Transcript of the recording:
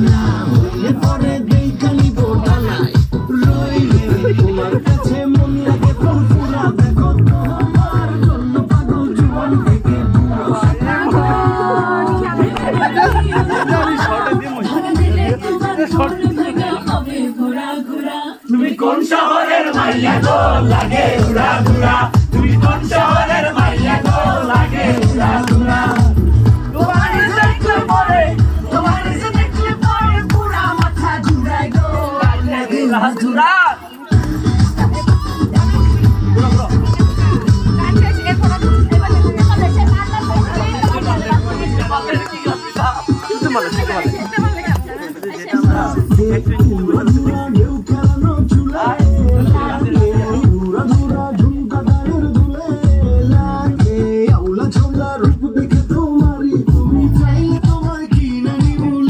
না হইলে পরে দেখা নিব ডানায় রইলে তোমার কাছে মন লাগে ফুরফুরা দেখো তোমার জন্য পাগল জীবন থেকে বুড়া তুমি কোন শহরের মাইয়া গো লাগে উড়া ঘুরা তুমি কোন শহরের মাইয়া গো লাগে উড়া ঘুরা তোমার দেখলে পরে পুরা মাথা ঘুরায় গো লাগে উড়া ঘুরা